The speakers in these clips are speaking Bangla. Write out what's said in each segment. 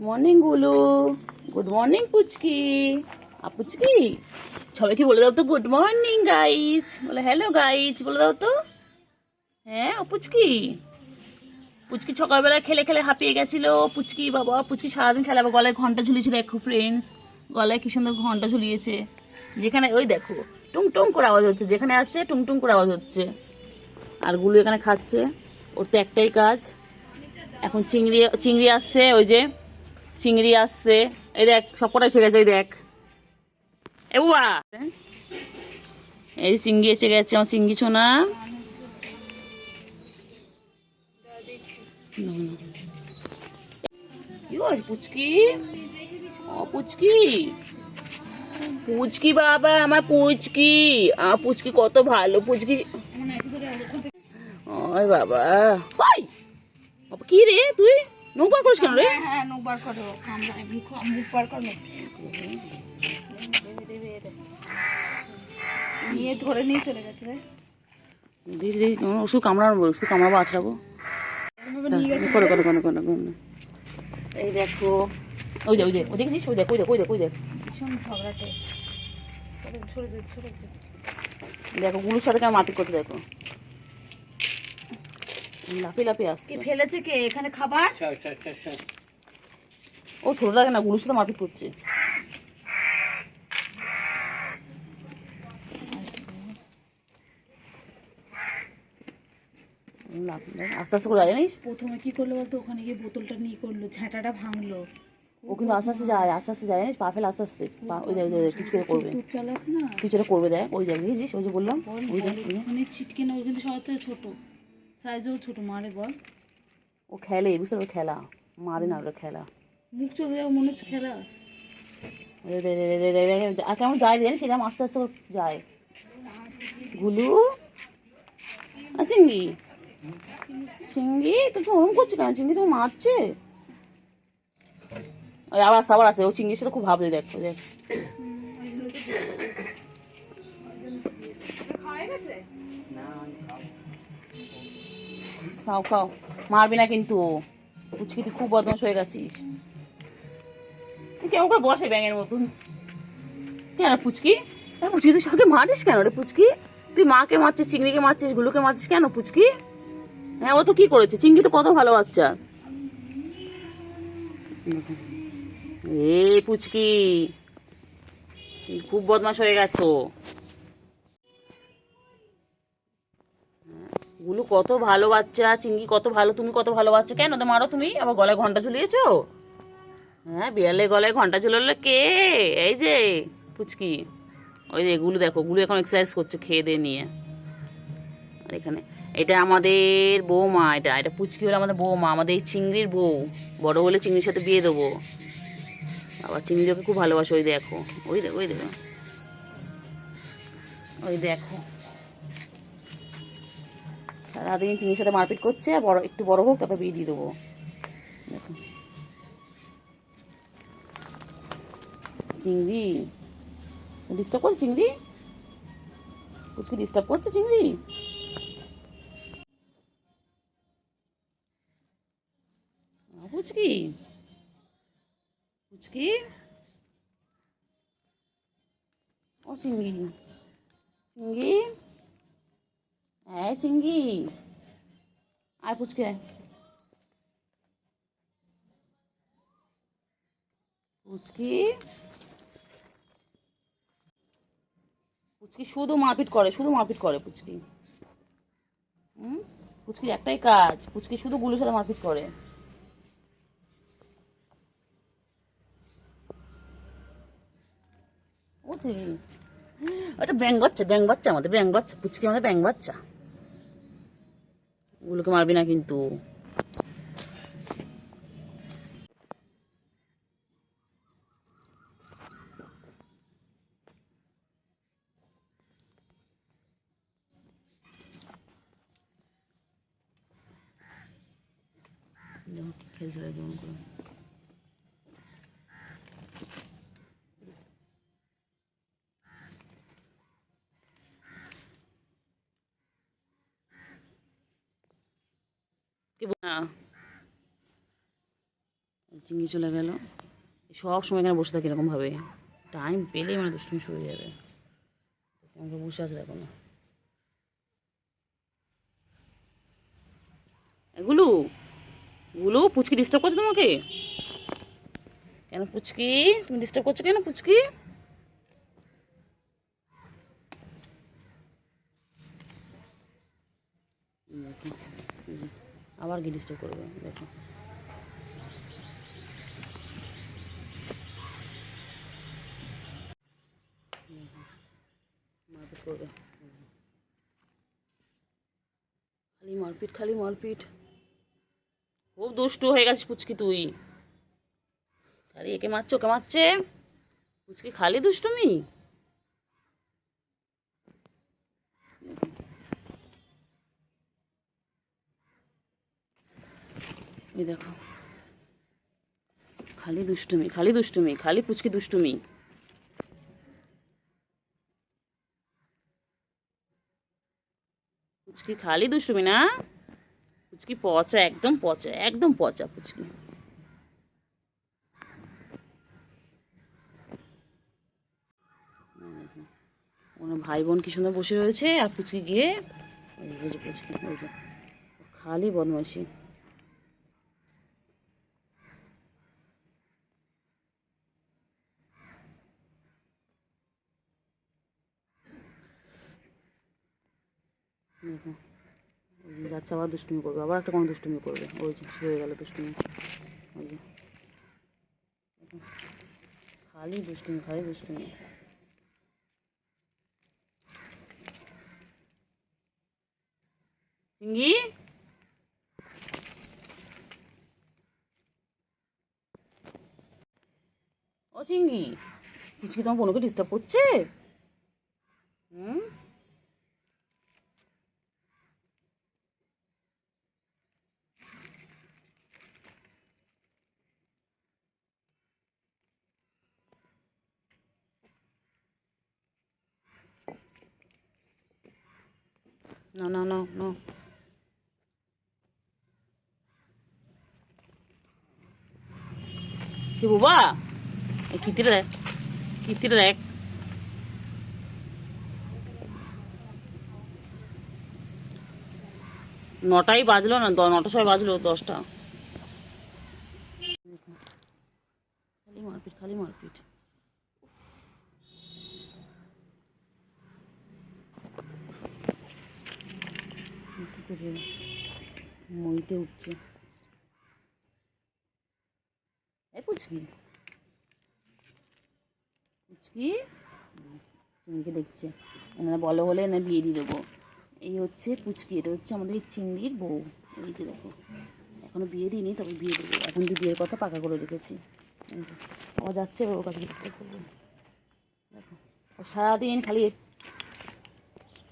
মর্নিং গুলু, গুড মর্নিং পুচকি। পুচকি সবাইকে বলে দাও তো গুড মর্নিং গাইজ, বলে হ্যালো গাইজ বলে দাও তো। হ্যাঁ পুচকি, পুচকি সকালবেলা খেলে খেলে হাঁপিয়ে গেছিল। পুচকি বাবা, পুচকি সারাদিন খেলে, আবার গলায় ঘন্টা ঝুলিয়েছিল। দেখো ফ্রেন্ডস, গলায় কি সুন্দর ঘন্টা ঝুলিয়েছে। যেখানে ওই দেখো টুং টুং করে আওয়াজ হচ্ছে, যেখানে আছে টুং টুং করে আওয়াজ হচ্ছে। আর গুলু এখানে খাচ্ছে, ওর তো একটাই কাজ। এখন চিংড়ি চিংড়ি আসছে, ওই যে চিংড়ি আসছে, এই দেখ সব কটা এসে গেছে, ওই দেখ এ বুয়া, এই চিংড়ি এসে গেছে আমার চিংড়ি ছোনা। কি হয়েছে পুচকি? ও পুচকি, পুচকি বাবা আমার পুচকি, পুচকি কত ভালো পুচকি। ওই বাবা, ওই বাবা কি রে তুই নৌক বার করিস কেন রে? হ্যাঁ নৌক বার করো, মুখ বার করো, নিয়ে ধরে নিয়ে চলে গেছে রে। দিদি দিদি ওষুধ কামড়াবো, ওষুধ কামড়াবো আছড়াবো। করে করে করে করে করে। এই দেখো ওই দেখ, ওই দেখ, ওই দেখেছিস, ওই দেখ, ওই দেখ, ওই দেখ, ওই দেখ, ভীষণ ঝগড়াটে, সরে যেতে সরে যেতে। দেখো গুলুর সাথে কেমন মারপিট করতে, দেখো লাফিয়ে লাফিয়ে আসছে। কে ফেলেছে, কে এখানে খাবার? ও ছোট লাগে না, গুলুর সাথে মারপিট করছে। আস্তে আস্তে করে যায় জানিস, প্রথমে কি করলো বলতো, ওখানে গিয়ে বোতলটা নিয়ে করলো, ঝাঁটাটা ভাঙলো। ও কিন্তু আস্তে আস্তে যায়, আস্তে আস্তে যায় জানিস, পা ফেলে আস্তে আস্তে ওই দেখ, ওই দেখ কিছু করে করবে, টুক চালাক না, কিছু একটা করবে, দেখ ওই দেখ, বুঝেছিস ওই যে বললাম, ওই দেখ, ওই দেখ। ওখানে ছিটকে না, ও কিন্তু সবার থেকে ছোট, সাইজেও ছোট, মারে বল। ও খেলে, বুঝতে পারবে, খেলা মারে না, ওটা খেলা। মুখ চোখে যাও মনে হচ্ছে খেলা। আর কেমন যায় জানিস, সেরকম আস্তে আস্তে যায় গুলু। চিংড়ি, চিংড়ি তো ওরম করছে কেন? চিংড়ি তো মারছে। ওই আবার আসছে, আবার আসে, ও চিংড়ির সাথে খুব ভাবছে, দেখ দেখ। খাও খাও, মারবি না কিন্তু। পুচকি তুই খুব বদমাশ হয়ে গেছিস। তুই কেমন করে বসে ব্যাঙের মতন কেন পুচকি? পুচকি তুই সবকে মারিস কেন রে পুচকি? তুই মাকে মারছিস, চিংড়িকে মারছিস, গুলোকে মারছিস কেন পুচকি? হ্যাঁ ও তো কি করেছে? চিংড়ি তো কত ভালো বাচ্চা। এই পুচকি খুব বদমাশ হয়ে গেছো। গুলু কত ভালো বাচ্চা, চিংড়ি কত ভালো, তুমি কত ভালো বাচ্চা, কেন তো মারো তুমি? আবার গলায় ঘন্টা ঝুলিয়েছো? হ্যাঁ বিড়ালে গলায় ঘন্টা ঝুলালে কে? এই যে পুচকি, ওই যে গুলু দেখো, গুলু এখন এক্সারসাইজ করছে খেয়ে দিয়ে নিয়ে। আর এখানে এটা আমাদের বৌমা, এটা এটা পুচকি হলো আমাদের বৌমা, আমাদের এই চিংড়ির বউ। বড় হলে চিংড়ির সাথে বিয়ে দেবো। আবার চিংড়িকে খুব ভালোবাসে, ওই দেখো, ওই দেখো, ওই দেখো, ওই দেখো সারাদিন চিংড়ির সাথে মারপিট করছে। বড় একটু বড় হোক তারপর বিয়ে দিয়ে দেবো। দেখো চিংড়ি ডিস্টার্ব করছে, চিংড়ি পুচকি ডিস্টার্ব করছে চিংড়ি। পুচকি, পুচকি, ও চিংড়ি, চিংড়ি, হ্যাঁ চিংড়ি, আয় পুচকে আয়। পুচকি, পুচকি শুধু মারপিট করে, শুধু মারপিট করে পুচকি। পুচকির একটাই কাজ, পুচকি শুধু গুলোর সাথে মারপিট করে। ও চিংড়ি, ওটা ব্যাং বাচ্চা, ব্যাং বাচ্চা আমাদের, ব্যাং বাচ্চা পুচকি, আমাদের ব্যাং বাচ্চা। ওগুলোকে মারবি না কিন্তু। খেলছিল যেমন করে। কি না চিংড়ি চলে গেল। সব সময় এখানে বসে থাকে এরকমভাবে, টাইম পেলেই মানে দুষ্টুমি শুরু হয়ে যাবে। আমাকে বসে আছে দেখো না। এগুলো গুলো পুচকি ডিস্টার্ব করছে তোমাকে কেন? পুচকি তুমি ডিস্টার্ব করছো কেন পুচকি? দেখো আবার কি ডিস্টার্ব করবে দেখো। মারপিট করবে, খালি মারপিট খালি মারপিট। খুব দুষ্টু হয়ে গেছিস পুচকি তুই, খালি একে মারছে ওকে মারছে, পুচকি খালি দুষ্টুমি। এই দেখো খালি দুষ্টুমি খালি দুষ্টুমি, খালি পুচকি দুষ্টুমি। পুচকি খালি দুষ্টুমি না, পুচকি পচা, একদম পচা, একদম পচা পুচকি। ওনার ভাই বোন কি সুন্দর বসে রয়েছে, আর পুচকি গিয়ে ওই যে পুচকি ওই যে খালি বদমাইশি। দেখো ওই যে যাচ্ছে আবার দুষ্টুমি করবে, আবার একটা কোনো দুষ্টুমি করবে, ওই যে শুরু হয়ে গেল দুষ্টুমি। ওই যে খালি দুষ্টুমি খালি দুষ্টুমি। চিঙ্গি ও চিঙ্গি, পুচকি তোমার বোনকে ডিস্টার্ব করছে? হুম, না না না না, কি বাবা এই কীর্তিটা দেখ, কীর্তিটা দেখ। নটাই বাজলো না, নটার সময় বাজলো 10টা। খালি মারপিট খালি মারপিট। কী করছে, মইতে উঠছে। এই পুচকি পুচকি চিংড়িকে দেখছে, এনারা বলো হলে এনার বিয়ে দিয়ে দেবো। এই হচ্ছে পুচকি, এটা হচ্ছে আমাদের এই চিংড়ির বউ। এই যে দেখো এখনো বিয়ে দিইনি, তবে বিয়ে দেবো, এখন তো বিয়ের কথা পাকা করে রেখেছি। এই যে ও যাচ্ছে, ওর কাছে ডিস্টার্ব করবো। দেখো ও সারাদিন খালি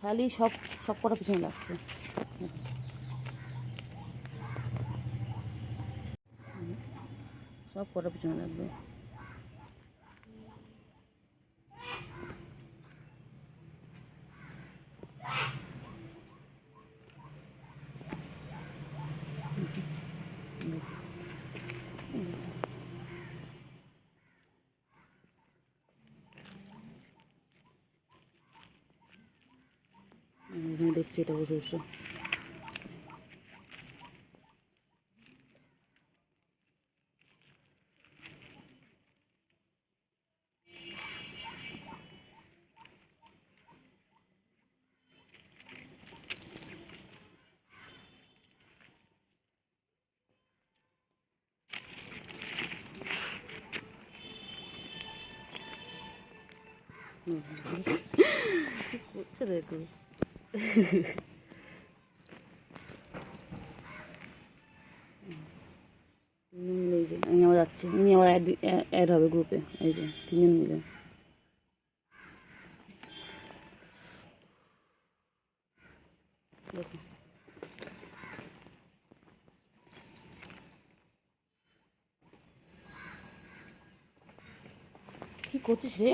খালি সব সব কটা পিছনে লাগছে। সব কটা পিছনে লাগবে। এখানে দেখছি এটা বসে বসে। করছে দেখো, তিনজন মিলে। এই যে আমি আবার যাচ্ছি, উনি আবার অ্যাড হবে গ্রুপে। এই যে তিনজন মিলে। দেখো কি করছিস রে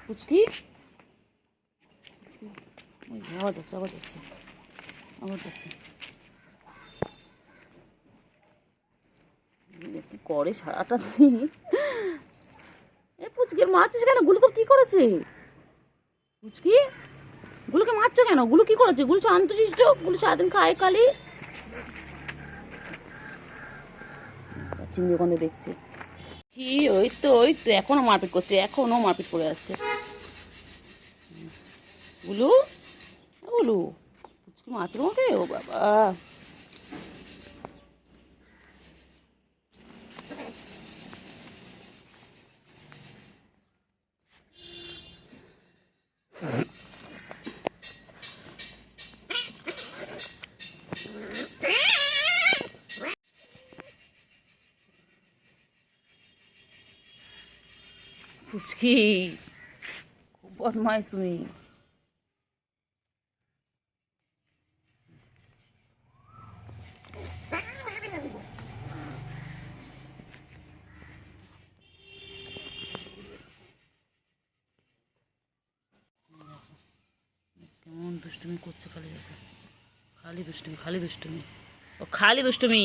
পুচকি? আবার যাচ্ছে আবার যাচ্ছে আবার যাচ্ছে। দেখো কি করে সারাটা দিন। এ পুচকি মারছিস কেন? গুলো তো কি করেছে? পুচকি গুলোকে মারছো কেন? গুলো কি করেছে? গুলো শান্তশিষ্ট, গুলো সারাদিন খায় খালি। চিংড়ি ওখানে দেখছি কি, ওই তো এখনো মারপিট করছে, এখনো মারপিট করে যাচ্ছে। গুলু গুলু পুচকি মারছে তোমাকে? ও বাবা, পুচকি খুব বদমাইশ তুমি। কেমন দুষ্টুমি করছে খালি, খালি দুষ্টুমি, খালি দুষ্টুমি, ও খালি দুষ্টুমি।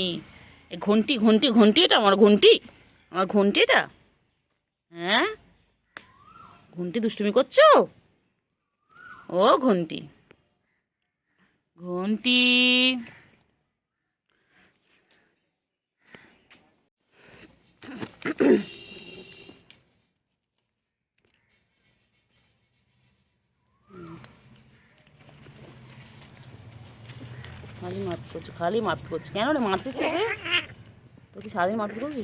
এ ঘন্টি ঘন্টি ঘন্টি, এটা আমার ঘন্টি, আমার ঘন্টি এটা। হ্যাঁ ঘন্টি দুষ্টুমি করছো? ও ঘন্টি, ঘন্টি খালি মারপিট করছে, খালি মারপিট করছে। কেন রে মারছিস তোকে? তোর কি সারাদিন মারপিট করবি?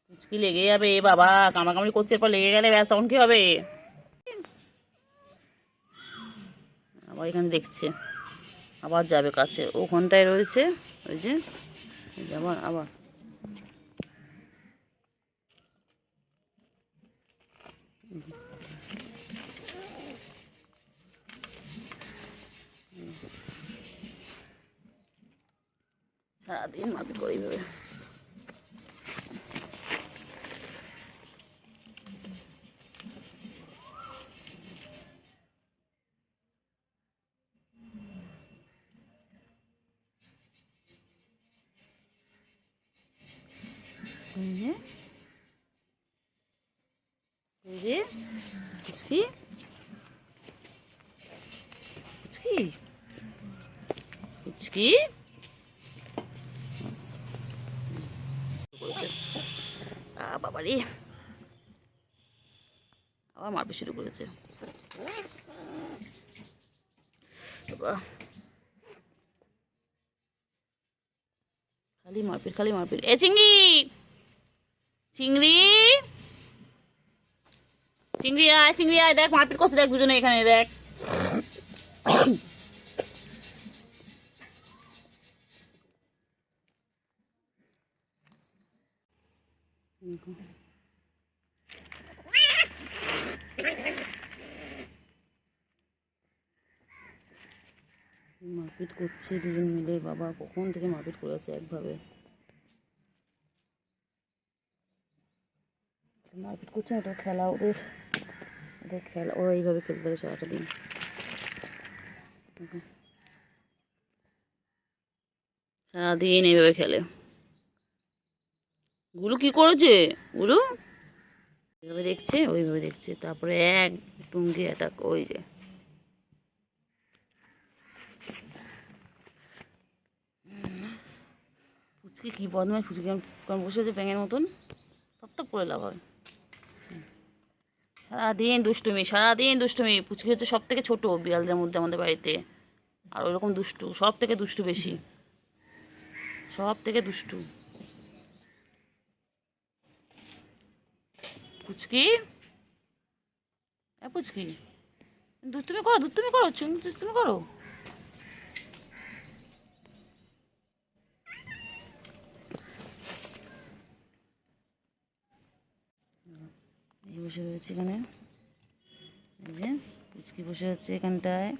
পুচকি লেগে যাবে বাবা, কামড়াকামড়ি করছে, এরপর লেগে গেলে ব্যাস তখন কি হবে? আবার এখানে দেখছে, আবার যাবে কাছে, ওখানটায় রয়েছে ওই যে, আবার আবার সারাদিন মারপিট করে এইভাবে। পুচকি পুচকি পুচকি বাবারে, আবার মারপিট শুরু করেছে বাবা। খালি মারপিট, খালি মারপিট। এ চিংড়ি, চিংড়ি চিংড়ি আয়, চিংড়ি আয়, দেখ মারপিট করছে, দেখ দুজনে এখানে, দেখ। মারপিট করছে দুজন মিলে বাবা, কখন থেকে মারপিট করেছে একভাবে। মারপিট করছে না, ওটা খেলা ওদের, ওদের খেলা, ওরা এইভাবে খেলতে থাকে সারাটা দিন। সারাদিন এইভাবে খেলে। গুলো কি করেছে? গুলো এইভাবে দেখছে, ওইভাবে দেখছে, তারপরে এক টুঙ্গি অ্যাটাক, ওই যে ফুচকি কি বদমাই, ফুচকি কেমন বসে আছে ব্যাঙের মতন, টপ করে লাভ হয়। সারাদিন দুষ্টুমি, সারাদিন দুষ্টুমি। পুচকি হচ্ছে সব থেকে ছোটো বিড়ালদের মধ্যে আমাদের বাড়িতে, আর ওইরকম দুষ্টু, সব থেকে দুষ্টু বেশি, সব থেকে দুষ্টু পুচকি। পুচকি দুষ্টুমি করো, দুষ্টুমি করো, দুষ্টুমি করো। এই বসে রয়েছে এখানে, এই যে পুচকি বসে আছে এখানটায়।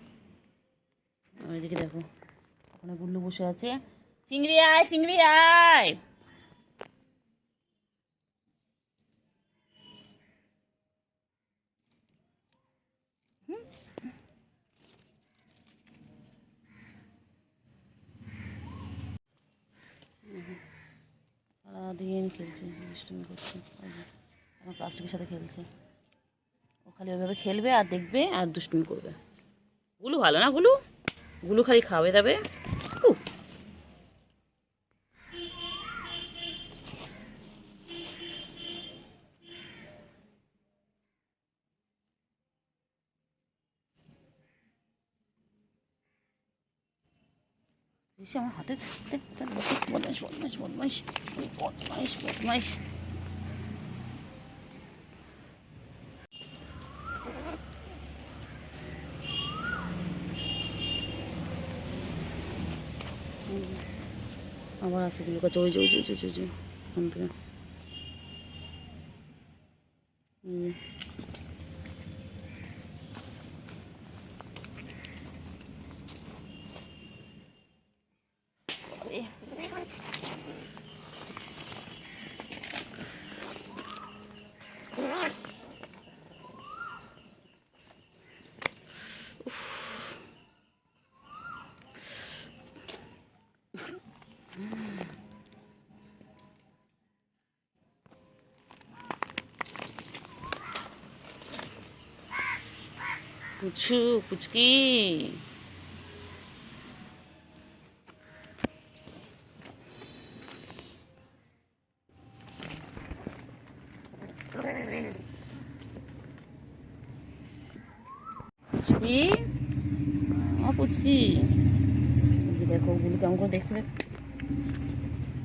ওইদিকে দেখো, ওখানে গুল্লু বসে আছে। চিংড়ি আয়, চিংড়ি আয়। সারাদিন খেলছে, দুষ্টুমি করছে। ওই যে এখন প্লাস্টিকের সাথে খেলছে। ও খালি ওইভাবে খেলবে আর দেখবে আর দুষ্টুমি করবে। গুলু ভালো না, গুলু গুলু খালি খাবে দাবে। এসে আমার হাতে বদমাইশ বদমাইশ বদমাইশ বদমাইশ বদমাইশ। আবার আসে গুলো কাছে, ওই যে ওই যে ওই যে ওই যে ওখান থেকে। পুচু পুচকি পুচকি পুচকি। এই যে দেখো গুলি কেমন করে দেখছে,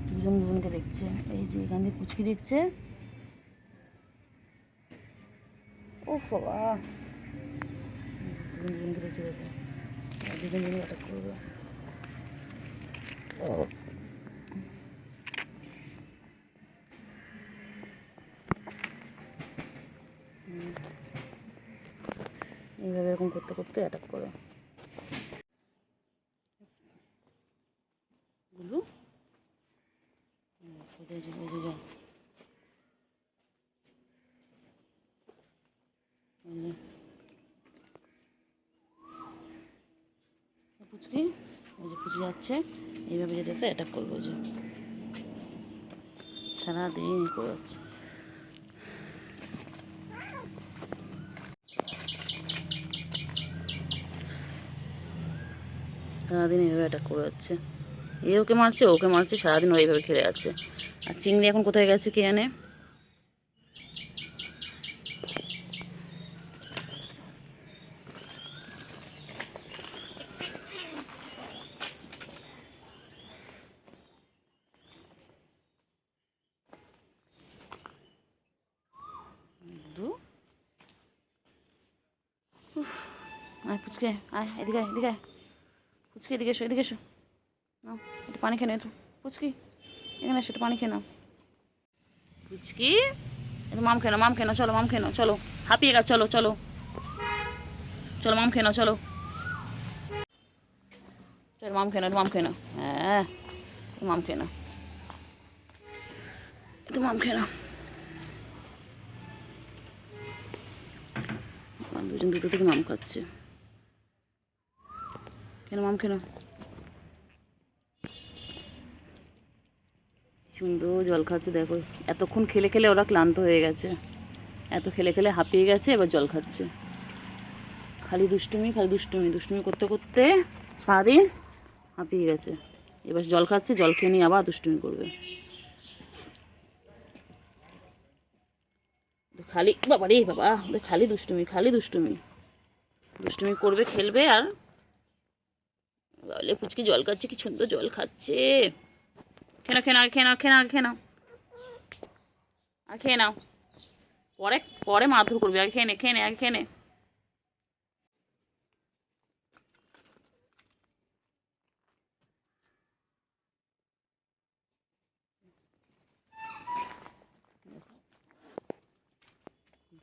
দুজন দুজনকে দেখছে। এই যে এখান থেকে পুচকি দেখছে। ও বাবা, দুজন দুজনকে দেখছে, দেখো দুজন দুজন অ্যাটাক করবে। এইভাবে এরকম করতে করতে অ্যাটাক করে। গুলু পুচকি, ওই যে পুচকি যাচ্ছে, এইভাবে যেতে অ্যাটাক করবো। যে সারাদিন করে যাচ্ছে, সারাদিন এইভাবে অ্যাটাক করে যাচ্ছে। এ ওকে মারছে, ওকে মারছে, সারাদিন ওইভাবে খেলে যাচ্ছে। আর চিংড়ি এখন কোথায় গেছে কে জানে। আয় পুচকে আয়, এদিকে আয়, এদিকে আয় পুচকি, এদিকে এসো, এদিকে এসো। নাও একটু পানি খেয়ে নাও, একটু পুচকি এখানে এসো, একটু পানি খেয়ে নাও। পুচকি একটু মাম খেয়ে নাও, মাম খেয়ে নাও, চলো মাম খেয়ে নাও, চলো হাঁপিয়ে গেছে, চলো চলো চলো মাম খেয়ে নাও, চলো চলো মাম খেয়ে নাও, একটু মাম খেয়ে নাও। হ্যাঁ একটু মাম খেয়ে নাও, একটু মাম খেয়ে নাও। দুজন দুটো থেকে মাম খাচ্ছে, কেন মাম কেন। সুন্দর জল খাচ্ছে, দেখো এতক্ষণ খেলে খেলে ওরা ক্লান্ত হয়ে গেছে, এত খেলে খেলে হাঁপিয়ে গেছে, এবার জল খাচ্ছে। খালি দুষ্টুমি খালি দুষ্টুমি, দুষ্টুমি করতে করতে সারাদিন হাঁপিয়ে গেছে, এবার জল খাচ্ছে, জল খেয়ে নিয়ে আবার দুষ্টুমি করবে। খালি বাবা রে বাবা, খালি দুষ্টুমি খালি দুষ্টুমি, দুষ্টুমি করবে, খেলবে। আর বলে পুচকি জল খাচ্ছে, কি সুন্দর জল খাচ্ছে। খেয়ে নাও খেয়ে নাও খেয়ে নাও খেয়ে নাও আর খেয়ে নাও, পরে পরে মারধর করবি, আগে খেয়ে নে খেয়ে নে আগে খেয়ে নে।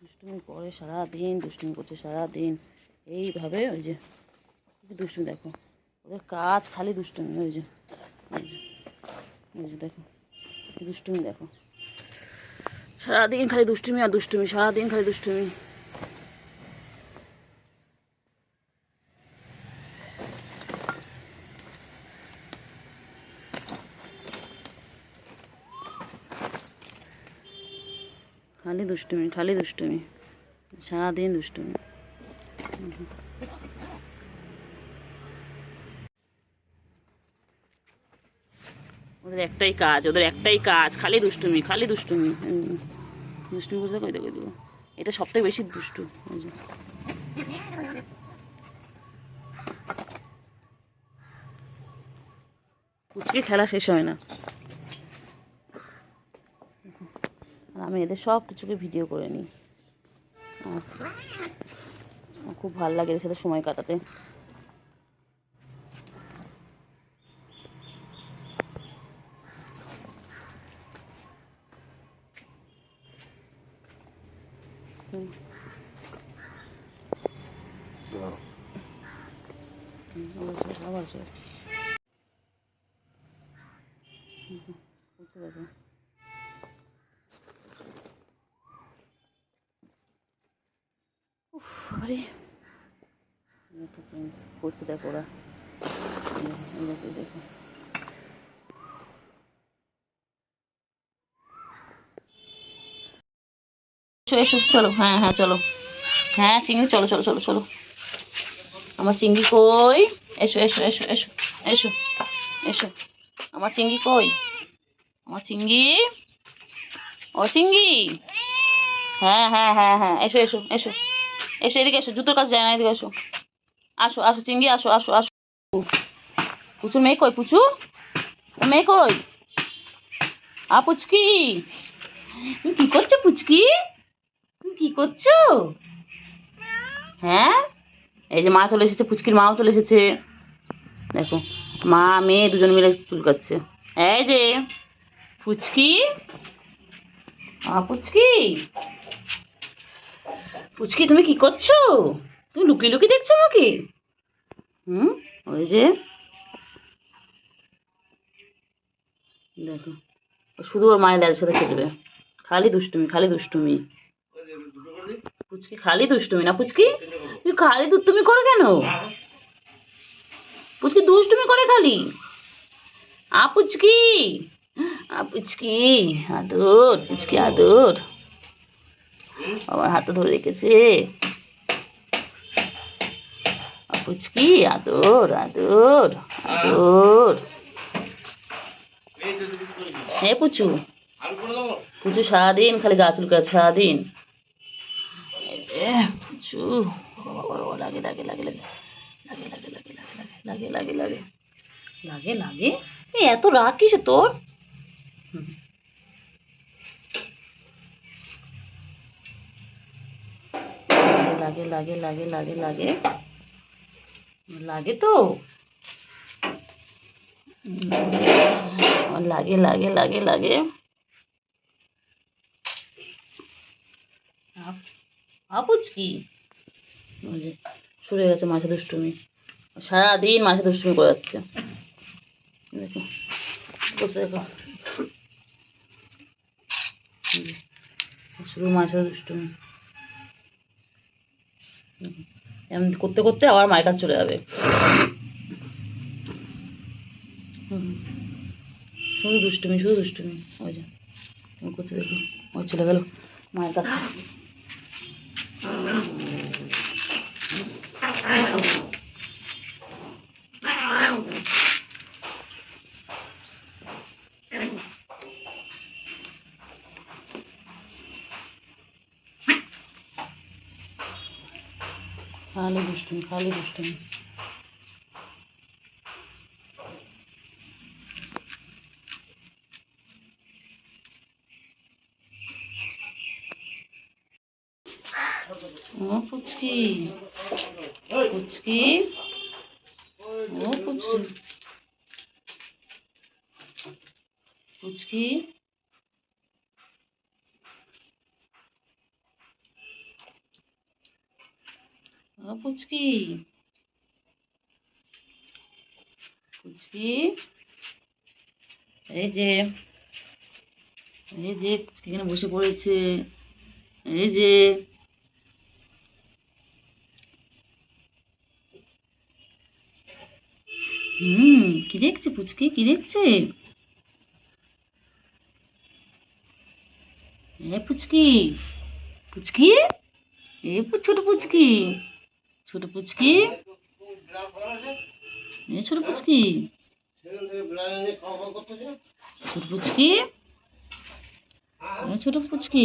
দুষ্টুমি করে সারাদিন, দুষ্টুমি করছে সারাদিন এইভাবে। ওই যে দুষ্টুমি দেখো, ওদের কাজ খালি দুষ্টুমি। ওই যে ওই যে দেখো দুষ্টুমি, দেখো সারাদিন খালি দুষ্টুমি আর দুষ্টুমি, সারাদিন খালি দুষ্টুমি। খালি দুষ্টুমি, খালি দুষ্টুমি, সারাদিন দুষ্টুমি। ওদের একটাই কাজ, খালি দুষ্টুমি, খালি দুষ্টুমি। দুষ্টুমি বুঝতে কই দেখো দেবো, এটা সবথেকে বেশি দুষ্টু। ওই যে পুচকে খেলা শেষ হয় না। আর আমি এদের সব কিছুকে ভিডিও করে নিই। আমার খুব ভালো লাগে এদের সাথে সময় কাটাতে। আবার দেখো আরে করছে, দেখো ওরা, দেখো এসো এসো, চলো, হ্যাঁ হ্যাঁ চলো, হ্যাঁ চিংড়ি, চলো চলো চলো চলো। আমার চিংড়ি কই? এসো এসো এসো এসো এসো এসো। আমার চিংড়ি কই? আমার চিংড়ি, ও চিংড়ি, হ্যাঁ হ্যাঁ হ্যাঁ হ্যাঁ, এসো এসো এসো এসো, এদিকে এসো, জুতোর কাছে যায় না, এদিকে এসো, আসো আসো চিংড়ি, আসো আসো আসো। পুচুর মেয়ে কই? পুচু মেয়ে কই? পুচকি, তুমি কি করছো? পুচকি, তুমি কি করছো? হ্যাঁ, এই যে মা চলে এসেছে, পুচকির মাও চলে এসেছে। দেখো মা মেয়ে দুজন মিলে চুলকাচ্ছে। এই যে পুচকি, পুচকি, পুচকি তুমি কি করছো? তুমি লুকিয়ে লুকিয়ে দেখছো আমাকে? ওই যে দেখো, শুধু ওর মায়ের লালের সাথে খেলবে, খালি দুষ্টুমি, খালি দুষ্টুমি। পুচকি খালি দুষ্টুমি না? পুচকি তুই খালি দুষ্টুমি করো কেন? পুচকি দুষ্টুমি করে খালি। পুচকি, পুচকি আদর, পুচকি আদর, আমার হাতে ধরে রেখেছে। পুচকি আদর আদর আদর। হে পুচু, পুচু সারাদিন খালি গা চুলকাচ্ছে, সারাদিন। পুচু লাগে লাগে লাগে লাগে লাগে লাগে লাগে লাগে লাগে লাগে লাগে লাগে। এত রাগ কিসে তোর? লাগে লাগে লাগে লাগে লাগে লাগে তো, লাগে লাগে লাগে লাগে। পুচকি ওই যে শুরু হয়ে গেছে মাঝে দুষ্টুমি, সারাদিন মাঝে দুষ্টুমি করে যাচ্ছে। দেখো করছে, দেখো শুরু মাঝে দুষ্টুমি। এমন করতে করতে আবার মায়ের কাছে চলে যাবে। শুধু দুষ্টুমি, শুধু দুষ্টুমি। ওই যে করছে, দেখো ওই চলে গেল মায়ের কাছে। খালি দুষ্টুমি, খালি দুষ্টুমি। ও পুচকি, পুচকি, ও পুচকি, পুচকি, ও পুচকি, পুচকি, এই যে, এই যে পুচকি এখানে বসে পড়েছে, এই যে। কি দেখছে পুচকি, কি দেখছে? এ পুচকি, পুচকি, ছোট পুচকি, ছোট পুচকি, ছোট পুচকি, ছোট পুচকি, ছোট পুচকি,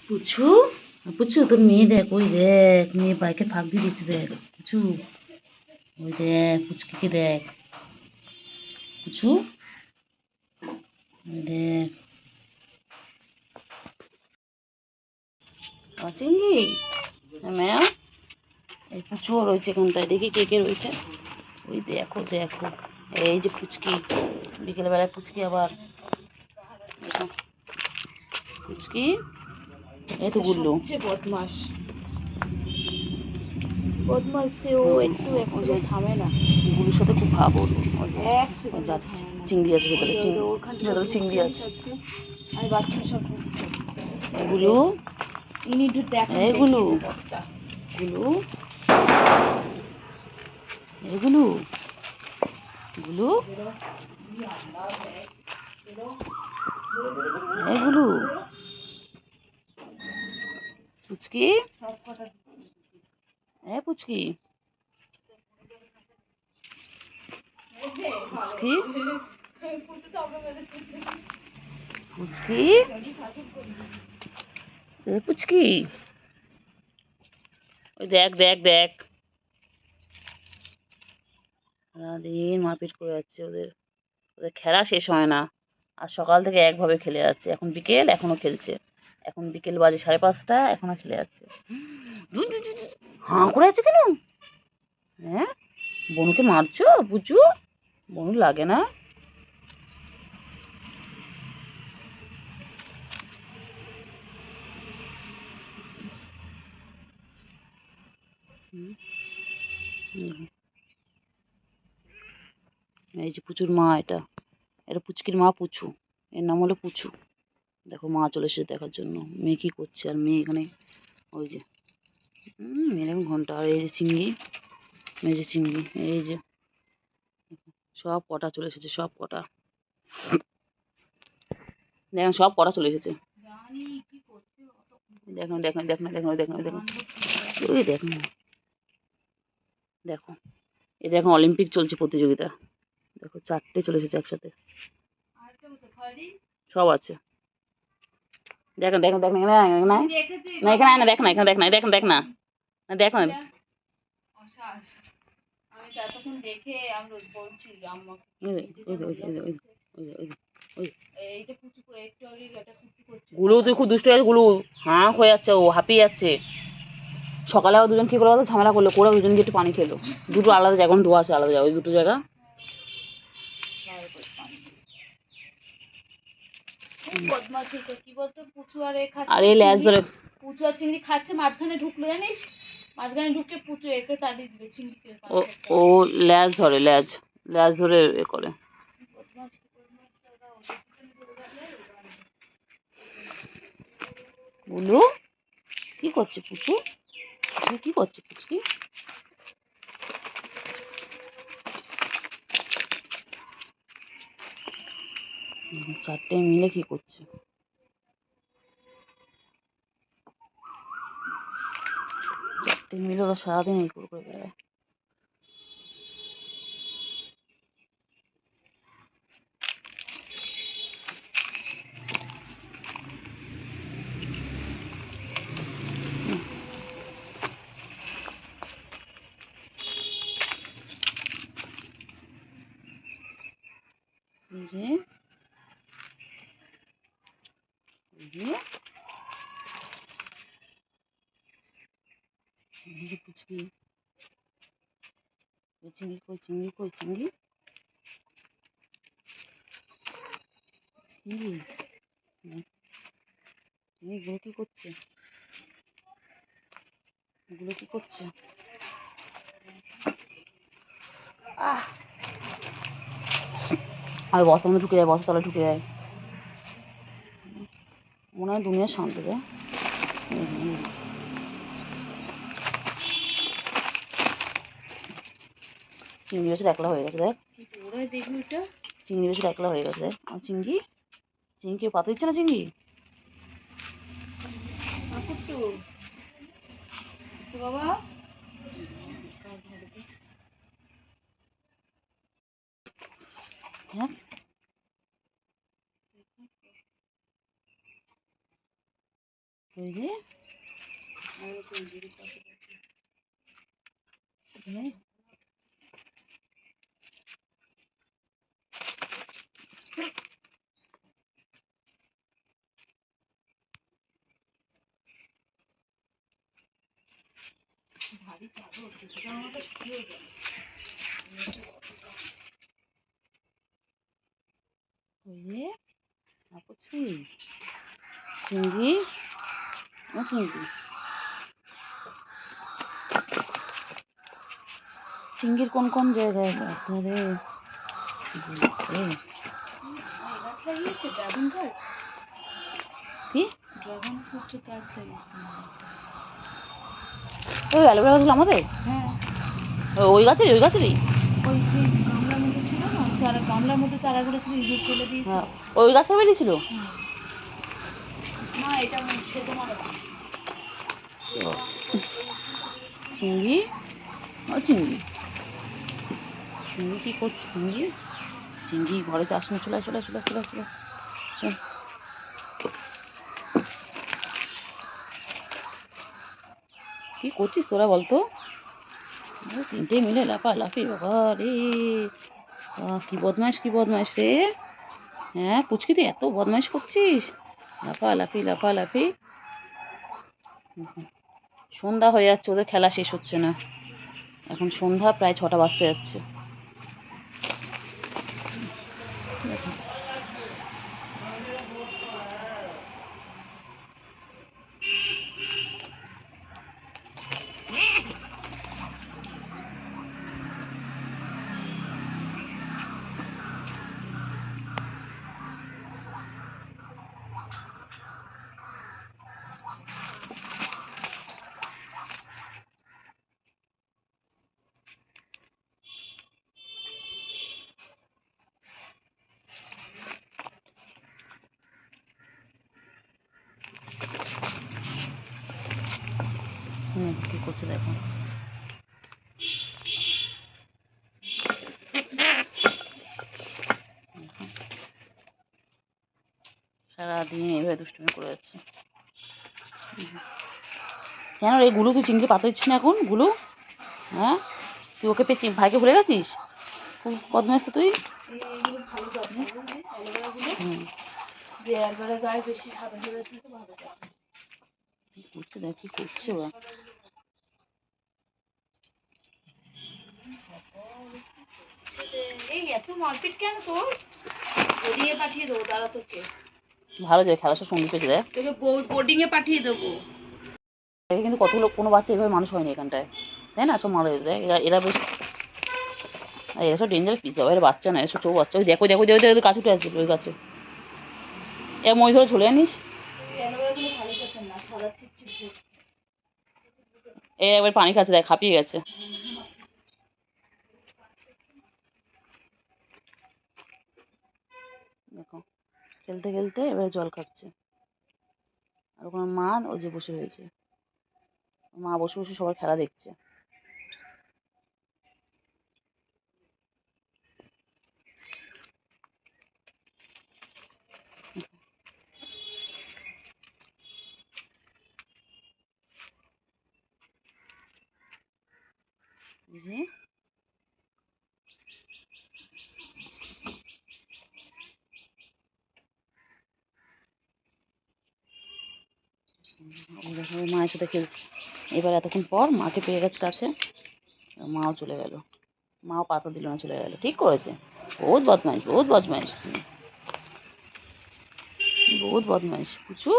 পুচু, পুচু তোর মেয়ে দেখ, ওই দেখ মেয়ে বাইকের ফাঁক দিয়ে দিচ্ছে দেখ, পুচু, ওই দেখ পুচকিকে দেখ, পুচু, ওই দেখ চিংড়ি, ম্যাম এই পুচুও রয়েছে এখানটায়, দেখি কে কে রয়েছে, ওই দেখো দেখো, এই যে পুচকি, বিকেলবেলায় পুচকি আবার, দেখো পুচকি, এই তো গুল্লু, বদমাস বদমাস সে, ও একটু এক সেকেন্ড থামে না। গুলুর সাথে খুব ভাব ওর, এক সেকেন্ড যাচ্ছে চিংড়ি আছে ভেতরে, ভেতরে চিংড়ি আছে, আমি বাথরুম সব ঢুকছে। এগুলো, ইনি একটু দেখেন এগুলো, গুলু, এগুলো, গুলু, এগুলো, পুচকি, পুচকি, পুচকি, পুচকি, পুচকি, ওই দেখ দেখ দেখ, সারাদিন মারপিট করে যাচ্ছে, ওদের ওদের খেলা শেষ হয় না, আর সকাল থেকে একভাবে খেলে যাচ্ছে, এখন বিকেল এখনো খেলছে, এখন বিকেল বাজে 5:30, এখনো খেলে যাচ্ছে, হাঁ করে আছে কেন? হ্যাঁ, বনুকে মারছো পুচু? বনু লাগে না? এই যে পুচুর মা, এটা এটা পুচকির মা পুচু, এর নাম হলো পুচু, দেখো মা চলে এসেছে দেখার জন্য, মেয়ে কি করছে, আর মেয়ে এখানে ওই যে এরকম ঘন্টা, আর এই যে চিংড়ি, এই যে চিংড়ি, এই যে সব কটা চলে এসেছে, সব কটা দেখেন, সব কটা চলে এসেছে, দেখো দেখো দেখো দেখো দেখো দেখো, ওই দেখো দেখো, এই যে এখন অলিম্পিক চলছে প্রতিযোগিতা, দেখো 4টে চলে এসেছে একসাথে, সব আছে, দেখো দেখো দেখো না না এখানে আয় না, দেখ না এখানে, দেখ না দেখ দেখ না দেখ না, গুলো তুই খুব দুষ্ট আছে, গুলো হাঁ হয়ে যাচ্ছে, ও হাঁপিয়ে যাচ্ছে, সকালে আবার দুজন কি করে বলতো, ঝামেলা করলো, করে দুজন গিয়ে একটু পানি খেলো, দুটো আলাদা জায়গা, ধোয়া আছে আলাদা জায়গা, ওই দুটো জায়গা, কি বলতো, পুচু আর আর এই ল্যাজ ধরে, পুচু আর চিংড়ি খাচ্ছে, মাঝখানে ঢুকলো জানিস, মাঝখানে ঢুকে পুচু একে তাড়িয়ে দিবে চিংড়িকে, ও ল্যাজ ধরে, ল্যাজ ল্যাজ ধরে এ করে, বলু কি করছে পুচু, পুচু কি করছে পুচকি, চারটে মিলে কি করছে, চারটে মিলে ওরা সারাদিন এই করে করে বেড়ায়, এই যে পুচকি, চিংড়ি কই, চিংড়ি কই, চিংড়ি, চিংড়ি, এগুলো কি করছে, এগুলো কি করছে, আর বস্তার মধ্যে ঢুকে যায়, বস্তার তলায় ঢুকে যায়, মনে হয় দুনিয়ার শান্তি রে, চিংড়ি বেশি একলা হয়ে গেছে দেখ, ওরাই দেখবি ওটা, চিংড়ি বেশি একলা হয়ে গেছে দেখ, আর চিংড়ি চিংড়ি পাতা দিচ্ছে না চিংড়ি? বাবা হ্যাঁ ওই যে ওই যে পুচকি চিংড়ি চিংড়ি চিংড়ির কোন কোন জায়গায় রে? গাছ লাগিয়েছে ড্রাগন গাছ। কি ড্রাগন ফ্রুটের গাছ লাগিয়েছে। ওই অ্যালোভেরা গাছগুলো আমাদের? হ্যাঁ ওই গাছেরই ওই যে গামলার মধ্যে ছিল না, চারা গামলার মধ্যে চারাগুলো ছিল, ইঁদুর ফেলে দিয়েছে। হ্যাঁ ওই গাছটা বেরিয়েছিল। না এটা খেতে মারা চিংড়ি চিংড়ি চিংড়ি কী করছে চিংড়ি? চিংড়ি ঘরে চাষ না, চলে চলে চলে চলে চলে চল। কী করছিস তোরা বলতো? তিনটে মিলে লাফালাফি, বাবা রে কী বদমাইশ কী বদমাইশ রে। হ্যাঁ পুচকি তুই এত বদমাইশ করছিস, লাফালাফি লাফালাফি। সন্ধ্যা হয়ে যাচ্ছে, ওদের খেলা শেষ হচ্ছে না। এখন সন্ধ্যা প্রায় 6টা বাজতে যাচ্ছে। কী করছে দেখো। সারাদিন এভাবে দুষ্টুমি করে যাচ্ছে। কেন রে গুলো, তুই চিংড়ি পাতা দিচ্ছিস না এখন গুলো? হ্যাঁ তুই ওকে পেয়ে ভাইকে ভুলে গেছিস? খুব বদমাইশ তো তুই। এইগুলো ভালো যত্ন করে অ্যালোভেরাগুলো, যে অ্যালোভেরা গায়ে বেশি সাদা সাদা থাকে ভালো যত্ন। কী করছে দেখ, কী করছে ওরা। এই এত মারপিট কেন তোর? বোর্ডিংয়ে পাঠিয়ে দেবো, দাঁড়া তোকে। ভালো যায় খেলার সঙ্গী পেয়েছে দেখ। তোকে বোর্ডিংয়ে পাঠিয়ে দেবো। কিন্তু কতগুলো কোনো বাচ্চা এভাবে মানুষ হয়নি এখানটায়, তাই না? সব মারা গেছে দেখ। এরা বেশ, আর এরা সব ডেঞ্জারাস পিস, বাবা এরা বাচ্চা না, এসব চৌ বাচ্চা। ওই দেখো দেখো দেখো দেখো গাছ উঠে আসবে ওই গাছে। এ মই ধরে চলে জানিস। অ্যালোভেরাগুলো ভালো যত্ন না, সাদা ছিটছিট। এ একবার পানি খাচ্ছে দেখ, হাঁপিয়ে গেছে। দেখো খেলতে খেলতে এবারে জল খাচ্ছে। আর ওখানে মা ও যে বসে রয়েছে, মা বসে বসে সবার খেলা দেখছে। বুঝলি? দেখো মায়ের সাথে খেলছে। এবার এতক্ষণ পর মাকে পেয়ে গেছে কাছে, মাও চলে গেল। মাও পাতা দিল না, চলে গেল। ঠিক করেছে, বহুত বদমাইশ বহুত বদমাইশ বহুত বদমাইশ পুচু।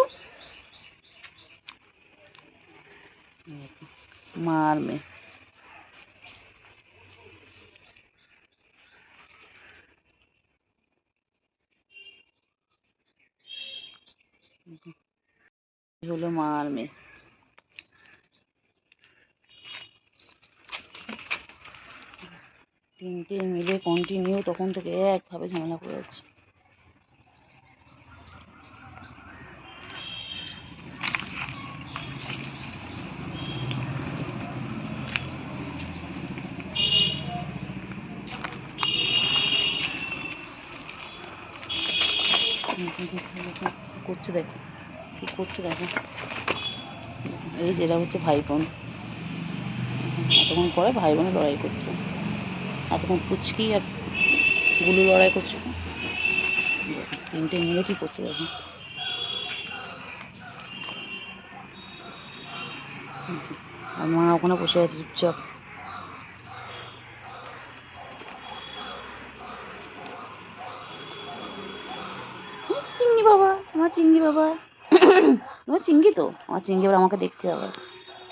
মার মেয়ে। হলো মার মেয়ে। তিনটে মিলে কন্টিনিউ তখন থেকে একভাবে ঝামেলা করে যাচ্ছে। করছে দেখো, কী করছে দেখো। এই যে এরা হচ্ছে ভাই বোন, এতক্ষণ পরে ভাই বোনে লড়াই করছে। এতক্ষণ পুচকি আর গুলু লড়াই করছে, তিনটে মিলে কী করছে দেখো। আর মা ওখানে বসে আছে চুপচাপ। চিংড়ি বাবা, আমার চিংড়ি বাবা, আমার চিংড়ি তো, আমার চিংড়ি আবার আমাকে দেখছে, আবার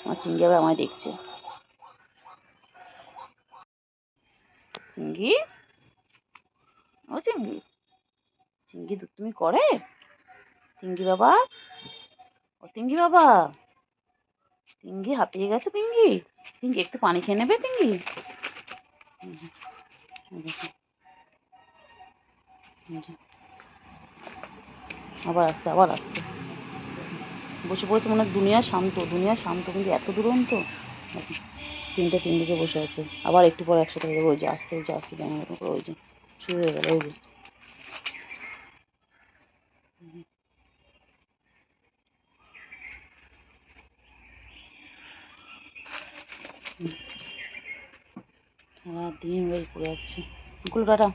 আমার চিংড়ি আবার আমায় দেখছে। চিংড়ি, ও চিংড়ি, চিংড়ি দুধ তুমি করে, চিংড়ি বাবা, ও চিংড়ি বাবা, চিংড়ি হাঁপিয়ে গেছে, চিংড়ি, চিংড়ি একটু পানি খেয়ে নেবে চিংড়ি। আবার আসছে, আবার আসছে, বসে পড়েছে মনে হয়। দুনিয়া শান্ত, দুনিয়া শান্ত, কিন্তু এত দুরন্ত। তিনটে তিন দিকে বসে আছে, আবার একটু পরে একসাথে হয়ে যাবে। ওই যে আসছে, ওই যে আসছে, ব্যাঙের মতো করে, ওই যে শুরু হয়ে গেল, ওই যে। সারাদিন ওই করে যাচ্ছে। গুলো টাটা।